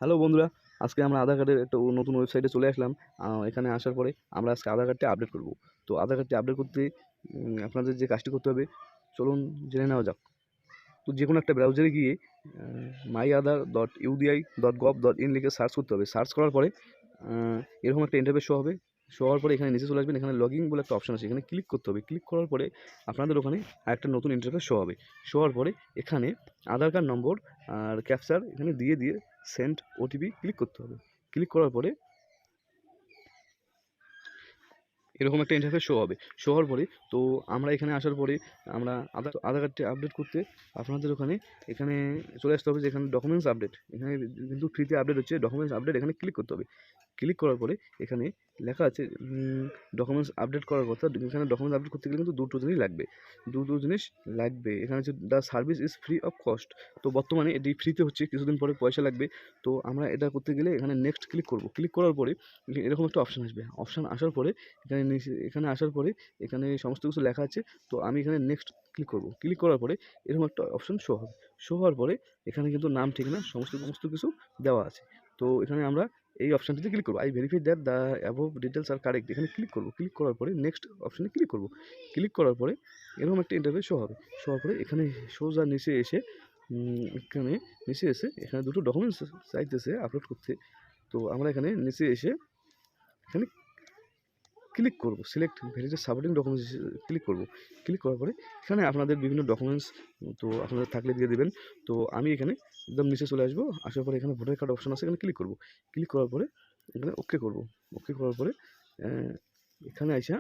Hello বন্ধুরা, আজকে আমরা আধার কার্ডের একটা নতুন ওয়েবসাইটে চলে আসলাম। এখানে আসার পরে আমরা আজকে আধার কার্ডটি আপডেট করব। তো আধার কার্ডটি আপডেট করতে আপনাদের যে কাজটি করতে হবে, চলুন জেনে নেওয়া যাক। তো যে কোনো একটা ব্রাউজারে গিয়ে myaadhar.udi.gov.in লিখে সার্চ করতে হবে। সার্চ করার পরে এরকম একটা ইন্টারফেস শো হবে। শো হওয়ার পরে এখানে নিচে চলে আসবেন, এখানে লগইন বলে একটা অপশন আছে, এখানে ক্লিক করতে হবে। ক্লিক করার পরে আপনাদের ওখানে আরেকটা নতুন ইন্টারফেস শো হবে। শো হওয়ার পরে এখানে আধার কার্ড নম্বর আর ক্যাপচার এখানে দিয়ে সেন্ড ওটিপি ক্লিক করতে হবে। ক্লিক করার পরে এরকম একটা ইন্টারফেস শো হবে। শো হওয়ার পরে তো আমরা এখানে আসার পরে আমরা আধার কার্ডটি আপডেট করতে আপনাদের এখানে চলে আসতে হবে, যে এখানে ডকুমেন্টস আপডেট, এখানে কিন্তু ফ্রিতে আপডেট হচ্ছে। ডকুমেন্টস আপডেট এখানে ক্লিক করতে হবে। ক্লিক করার পরে এখানে লেখা আছে ডকুমেন্টস আপডেট করার কথা। এখানে ডকুমেন্টস আপডেট করতে গেলে কিন্তু দুটো জিনিস লাগবে। এখানে হচ্ছে the service is free of cost. তো বর্তমানে এটি ফ্রিতে হচ্ছে, কিছুদিন পরে পয়সা লাগবে। তো আমরা এটা করতে গেলে এখানে নেক্সট ক্লিক করব। ক্লিক করার পরে এরকম একটা অপশান আসবে। অপশান আসার পরে এখানে আসার পরে এখানে সমস্ত কিছু লেখা আছে। তো আমি এখানে নেক্সট ক্লিক করব। ক্লিক করার পরে এরকম একটা অপশন শো হবে। শো হওয়ার পরে এখানে কিন্তু নাম ঠিকানা সমস্ত কিছু দেওয়া আছে। তো এখানে আমরা এই অপশানটিতে ক্লিক করবো। I verify that the above details are correct, এখানে ক্লিক করবো। ক্লিক করার পরে নেক্সট অপশানে ক্লিক করবো। ক্লিক করার পরে এরকম একটা ইন্টারফেস শো হবে। শো হওয়ার পরে এখানে সোজা নিচে এসে এখানে দুটো ডকুমেন্টস চাইতেছে আপলোড করতে। তো আমরা এখানে নিচে এসে এখানে ক্লিক করব, select validate supporting documents click করব। ক্লিক করার পরে এখানে আপনাদের বিভিন্ন ডকুমেন্টস তো আপনাদের থাকলে দিয়ে দেবেন। তো আমি এখানে একদম নিচে চলে আসবো। আসার পরে এখানে ভোটার কার্ড অপশন আছে, এখানে ক্লিক করব। ক্লিক করার পরে এখানে ওকে করব। ওকে করার পরে এখানে আইসা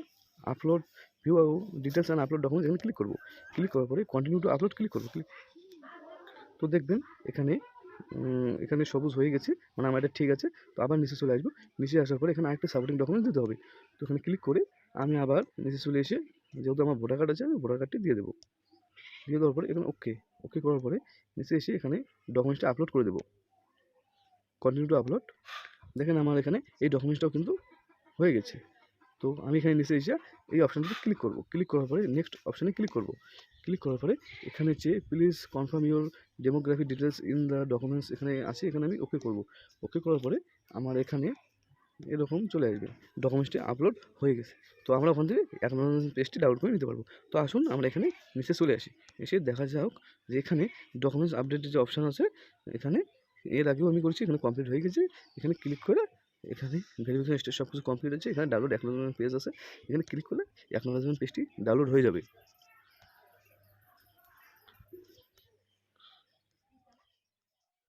upload view details and upload documents এখানে ক্লিক করব। ক্লিক করার পরে কন্টিনিউ টু আপলোড ক্লিক করব। তো দেখবেন এখানে সবুজ হয়ে গেছে, মানে আমার এটা ঠিক আছে। তো আবার নিচে চলে আসবো। নিচে আসার পরে এখানে আরেকটা সাপোর্টিং ডকুমেন্টস দিতে হবে। তো এখানে ক্লিক করে আমি আবার নিচে চলে এসে, যেহেতু আমার ভোটার কার্ড আছে, আমি ভোটার কার্ডটি দিয়ে দেবো। দিয়ে দেওয়ার পরে এখানে ওকে করার পরে নিচে এসে এখানে ডকুমেন্টসটা আপলোড করে দেবো। Continue to upload. দেখেন আমার এখানে এই ডকুমেন্টসটাও কিন্তু হয়ে গেছে। তো আমি এখানে নিচে এসে এই অপশানটিতে ক্লিক করব। ক্লিক করার পরে নেক্সট অপশানে ক্লিক করব। ক্লিক করার পরে এখানে please confirm your demographic details in the documents এখানে আছে, এখানে আমি ওকে করব। ওকে করার পরে আমার এখানে এরকম চলে আসবে, ডকুমেন্টসটি আপলোড হয়ে গেছে। তো আমরা ওখান থেকে অ্যাকনোলেজমেন্ট পেজটি ডাউনলোড করে নিতে পারবো। তো আসুন আমরা এখানে নিচে চলে আসি। এসে দেখা যাক যে এখানে ডকুমেন্টস আপডেটের যে অপশান আছে, এখানে এর আগেও আমি করেছি, এখানে কমপ্লিট হয়ে গেছে। এখানে ক্লিক করে এখানে ভেরিফিকেশন স্টেজ সব কিছু কমপ্লিট আছে। এখানে ডাউনলোড অ্যাকনোলেজমেন্ট পেজ আছে, এখানে ক্লিক করলে অ্যাকনোলেজমেন্ট পেজটি ডাউনলোড হয়ে যাবে।